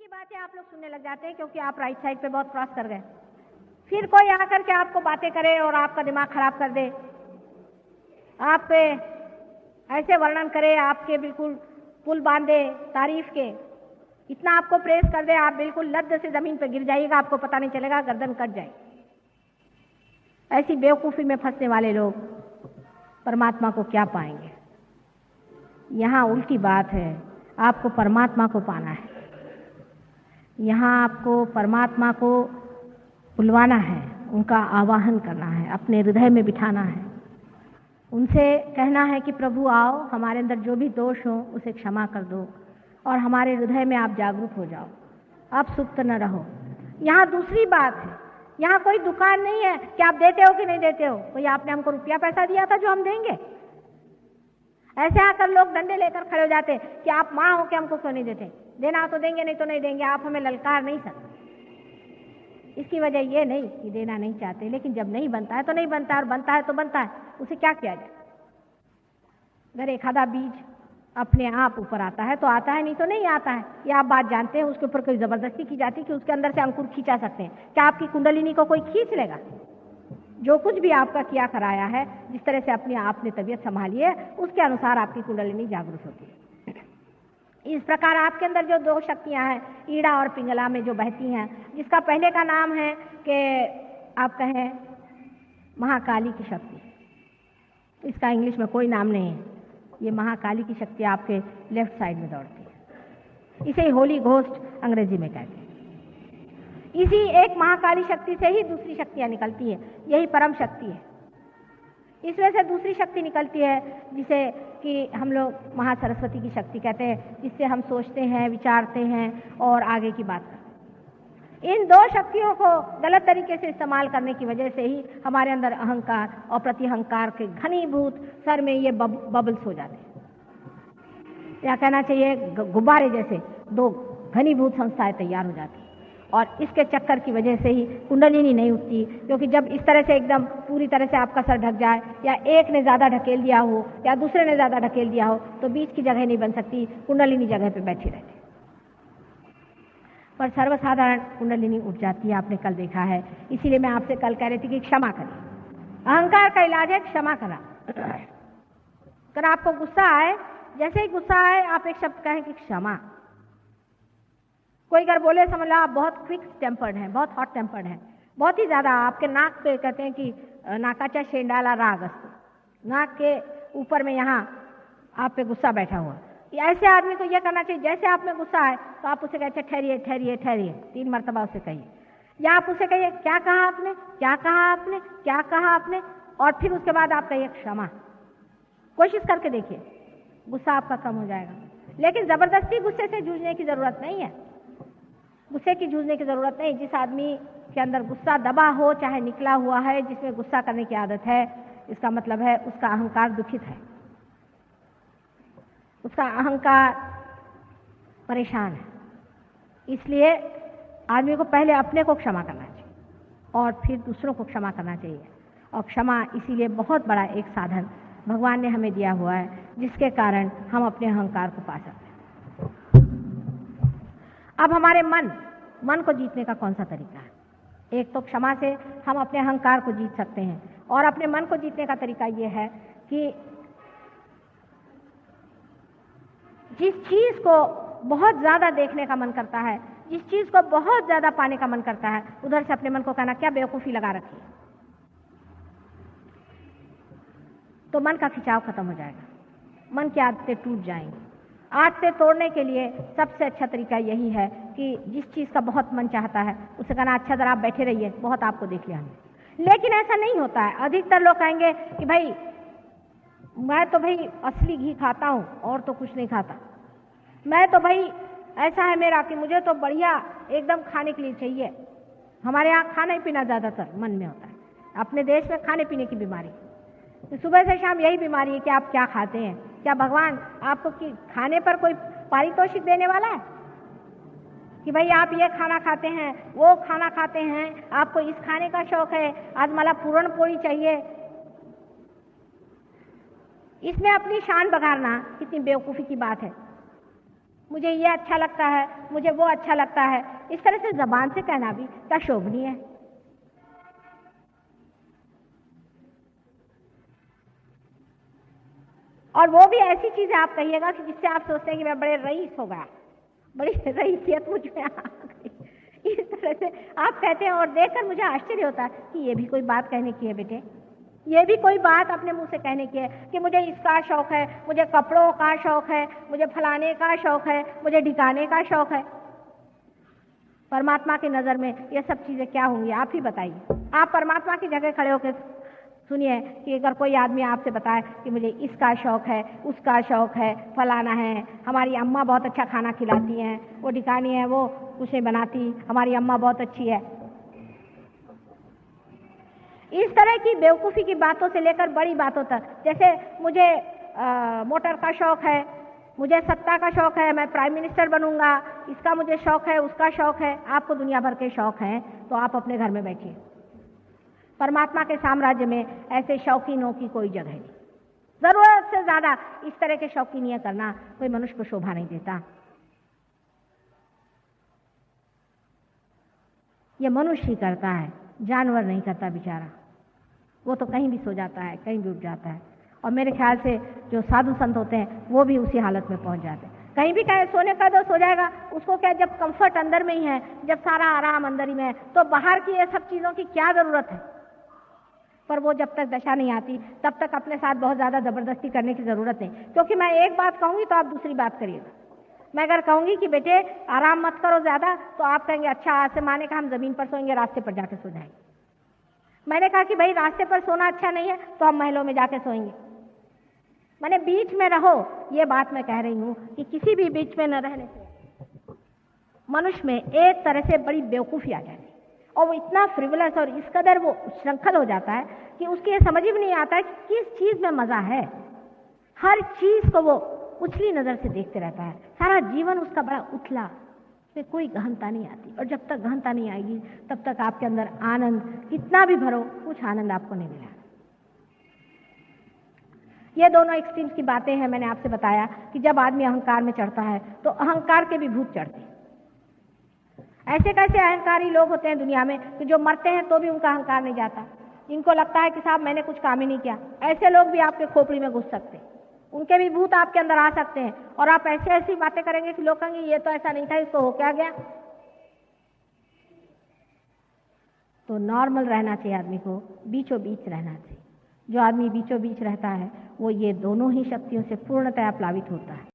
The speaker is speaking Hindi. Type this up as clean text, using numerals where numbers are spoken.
की बातें आप लोग सुनने लग जाते हैं क्योंकि आप राइट साइड पे बहुत क्रॉस कर गए। फिर कोई आकर के आपको बातें करे और आपका दिमाग खराब कर दे, आप पे ऐसे वर्णन करे, आपके बिल्कुल पुल बांधे तारीफ के, इतना आपको प्रेस कर दे, आप बिल्कुल लद्द से जमीन पे गिर जाइएगा, आपको पता नहीं चलेगा, गर्दन कट जाए। ऐसी बेवकूफी में फंसने वाले लोग परमात्मा को क्या पाएंगे। यहाँ उल्टी बात है, आपको परमात्मा को पाना है। यहाँ आपको परमात्मा को बुलवाना है, उनका आवाहन करना है, अपने हृदय में बिठाना है, उनसे कहना है कि प्रभु आओ, हमारे अंदर जो भी दोष हो उसे क्षमा कर दो और हमारे हृदय में आप जागरूक हो जाओ, आप सुप्त न रहो। यहाँ दूसरी बात है, यहाँ कोई दुकान नहीं है कि आप देते हो कि नहीं देते हो, कोई आपने हमको रुपया पैसा दिया था जो हम देंगे। ऐसे आकर लोग डंडे लेकर खड़े हो जाते कि आप माँ हो के हमको क्यों नहीं देते, देना तो देंगे नहीं तो नहीं देंगे, आप हमें ललकार नहीं सकते। इसकी वजह ये नहीं कि देना नहीं चाहते, लेकिन जब नहीं बनता है तो नहीं बनता, और बनता है तो बनता है, उसे क्या किया जाए। अगर एक आधा बीज अपने आप ऊपर आता है तो आता है, नहीं तो नहीं आता है। ये आप बात जानते हैं। उसके ऊपर कोई जबरदस्ती की जाती है कि उसके अंदर से अंकुर खींचा सकते हैं। क्या आपकी कुंडलिनी को कोई खींच लेगा? जो कुछ भी आपका किया कराया है, जिस तरह से अपनी आपने तबीयत संभाली है, उसके अनुसार आपकी कुंडलिनी जागरूक होती है। इस प्रकार आपके अंदर जो दो शक्तियां हैं, ईड़ा और पिंगला में जो बहती हैं, जिसका पहले का नाम है कि आप कहें महाकाली की शक्ति, इसका इंग्लिश में कोई नाम नहीं है। ये महाकाली की शक्ति आपके लेफ्ट साइड में दौड़ती है, इसे होली घोस्ट अंग्रेजी में कहते हैं। इसी एक महाकाली शक्ति से ही दूसरी शक्तियां निकलती है, यही परम शक्ति है। इसमें से दूसरी शक्ति निकलती है जिसे कि हम लोग महासरस्वती की शक्ति कहते हैं, जिससे हम सोचते हैं, विचारते हैं और आगे की बात करते हैं। इन दो शक्तियों को गलत तरीके से इस्तेमाल करने की वजह से ही हमारे अंदर अहंकार और प्रतिअहंकार के घनीभूत सर में ये बबल्स हो जाते हैं, या कहना चाहिए गुब्बारे जैसे दो घनीभूत संस्थाएं तैयार हो जाती हैं। और इसके चक्कर की वजह से ही कुंडलिनी नहीं उठती, क्योंकि जब इस तरह से एकदम पूरी तरह से आपका सर ढक जाए, या एक ने ज़्यादा ढकेल दिया हो या दूसरे ने ज़्यादा ढकेल दिया हो, तो बीच की जगह नहीं बन सकती, कुंडलिनी जगह पे बैठी रहती। पर सर्वसाधारण कुंडलिनी उठ जाती है, आपने कल देखा है। इसीलिए मैं आपसे कल कह रही थी कि क्षमा करें। अहंकार का इलाज है क्षमा करना। अगर आपको गुस्सा आए, जैसे ही गुस्सा आए आप एक शब्द कहें कि क्षमा। कोई अगर बोले समझ लो आप बहुत क्विक टेम्पर्ड हैं, बहुत हॉट टेम्पर्ड हैं, बहुत ही ज़्यादा, आपके नाक पे कहते हैं कि नाकाचा शेंडाला राग अस्तु, नाक के ऊपर में यहाँ आप पे गुस्सा बैठा हुआ। ऐसे आदमी को यह करना चाहिए, जैसे आप में गुस्सा आए तो आप उसे कहते ठहरिए ठहरिए ठहरिए, 3 मरतबा उसे कहिए, या आप उसे कहिए क्या कहा आपने, क्या कहा आपने, क्या कहा आपने, और फिर उसके बाद आप कहिए क्षमा। कोशिश करके देखिए, गुस्सा आपका कम हो जाएगा। लेकिन जबरदस्ती गुस्से से जूझने की जरूरत नहीं है, गुस्से की जूझने की जरूरत नहीं। जिस आदमी के अंदर गुस्सा दबा हो, चाहे निकला हुआ है, जिसमें गुस्सा करने की आदत है, इसका मतलब है उसका अहंकार दुखित है, उसका अहंकार परेशान है। इसलिए आदमी को पहले अपने को क्षमा करना चाहिए और फिर दूसरों को क्षमा करना चाहिए। और क्षमा इसीलिए बहुत बड़ा एक साधन भगवान ने हमें दिया हुआ है, जिसके कारण हम अपने अहंकार को पा सकते हैं। अब हमारे मन को जीतने का कौन सा तरीका है? एक तो क्षमा से हम अपने अहंकार को जीत सकते हैं, और अपने मन को जीतने का तरीका यह है कि जिस चीज को बहुत ज्यादा देखने का मन करता है, जिस चीज को बहुत ज्यादा पाने का मन करता है, उधर से अपने मन को कहना क्या बेवकूफी लगा रखी है, तो मन का खिंचाव खत्म हो जाएगा, मन की आदतें टूट जाएंगी। आदतें तोड़ने के लिए सबसे अच्छा तरीका यही है कि जिस चीज का बहुत मन चाहता है उसे कहना अच्छा जरा आप बैठे रहिए, बहुत आपको देख लिया हमने। लेकिन ऐसा नहीं होता है। अधिकतर लोग कहेंगे कि भाई मैं तो भाई असली घी खाता हूँ और तो कुछ नहीं खाता, मैं तो भाई ऐसा है मेरा कि मुझे तो बढ़िया एकदम खाने के लिए चाहिए। हमारे यहाँ खाना पीना ज्यादातर मन में होता है। अपने देश में खाने पीने की बीमारी, तो सुबह से शाम यही बीमारी है कि आप क्या खाते हैं। क्या भगवान आपको कि खाने पर कोई पारितोषिक देने वाला है कि भाई आप ये खाना खाते हैं, वो खाना खाते हैं, आपको इस खाने का शौक है, आज मला पूरण पोड़ी चाहिए। इसमें अपनी शान बघारना कितनी बेवकूफ़ी की बात है। मुझे ये अच्छा लगता है, मुझे वो अच्छा लगता है, इस तरह से जबान से कहना भी क्या शोभनीय है? और वो भी ऐसी चीजें आप कहिएगा कि जिससे आप सोचते हैं कि मैं बड़े रईस हो गया, बड़ी रईसियत मुझ में आ गई, इस तरह से आप कहते हैं। और देखकर मुझे आश्चर्य होता है कि ये भी कोई बात कहने की है बेटे, ये भी कोई बात अपने मुंह से कहने की है कि मुझे इसका शौक है, मुझे कपड़ों का शौक है, मुझे फलाने का शौक है, मुझे ढिकाने का शौक है। परमात्मा की नजर में ये सब चीजें क्या होंगी? आप ही बताइए। आप परमात्मा की जगह खड़े होकर सुनिए कि अगर कोई आदमी आपसे बताए कि मुझे इसका शौक है, उसका शौक है, फलाना है, हमारी अम्मा बहुत अच्छा खाना खिलाती हैं, वो ढिकानी है, वो कुछ नहीं बनाती, हमारी अम्मा बहुत अच्छी है, इस तरह की बेवकूफ़ी की बातों से लेकर बड़ी बातों तक, जैसे मुझे मोटर का शौक है, मुझे सत्ता का शौक है, मैं प्राइम मिनिस्टर बनूंगा, इसका मुझे शौक है, उसका शौक है। आपको दुनिया भर के शौक हैं तो आप अपने घर में बैठिए। परमात्मा के साम्राज्य में ऐसे शौकीनों की कोई जगह नहीं। जरूरत से ज्यादा इस तरह के शौकीनियां करना कोई मनुष्य को शोभा नहीं देता। ये मनुष्य ही करता है, जानवर नहीं करता बेचारा। वो तो कहीं भी सो जाता है, कहीं भी उठ जाता है। और मेरे ख्याल से जो साधु संत होते हैं वो भी उसी हालत में पहुंच जाते हैं। कहीं भी कहे सोने का तो सो जाएगा, उसको क्या, जब कंफर्ट अंदर में ही है, जब सारा आराम अंदर ही में है, तो बाहर की ये सब चीजों की क्या जरूरत है? पर वो जब तक दशा नहीं आती तब तक अपने साथ बहुत ज्यादा जबरदस्ती करने की जरूरत नहीं। क्योंकि मैं एक बात कहूंगी तो आप दूसरी बात करिएगा। मैं अगर कहूंगी कि बेटे आराम मत करो ज्यादा, तो आप कहेंगे अच्छा आज से माने का हम जमीन पर सोएंगे, रास्ते पर जाके सो जाएंगे। मैंने कहा कि भाई रास्ते पर सोना अच्छा नहीं है तो हम महलों में जाके सोएंगे। मैंने बीच में रहो, ये बात मैं कह रही हूं कि किसी भी बीच में न रहने से मनुष्य में एक तरह से बड़ी बेवकूफी आ जाती है और वो इतना फ्रिवलस और इस कदर वो श्रृंखल हो जाता है कि उसकी ये समझ ही नहीं आता है कि किस चीज में मजा है। हर चीज को वो उछली नजर से देखते रहता है, सारा जीवन उसका बड़ा उथला, उसमें कोई गहनता नहीं आती। और जब तक गहनता नहीं आएगी तब तक आपके अंदर आनंद कितना भी भरो, कुछ आनंद आपको नहीं मिला। ये दोनों एक्सट्रीम्स की बातें हैं। मैंने आपसे बताया कि जब आदमी अहंकार में चढ़ता है तो अहंकार के भी भूत चढ़ते हैं। ऐसे कैसे अहंकारी लोग होते हैं दुनिया में कि जो मरते हैं तो भी उनका अहंकार नहीं जाता, इनको लगता है कि साहब मैंने कुछ काम ही नहीं किया। ऐसे लोग भी आपके खोपड़ी में घुस सकते हैं, उनके भी भूत आपके अंदर आ सकते हैं और आप ऐसी ऐसी बातें करेंगे कि लोग कहेंगे ये तो ऐसा नहीं था, इसको हो क्या गया। तो नॉर्मल रहना चाहिए आदमी को, बीचों बीच रहना चाहिए। जो आदमी बीचों बीच रहता है वो ये दोनों ही शक्तियों से पूर्णतया प्लावित होता है।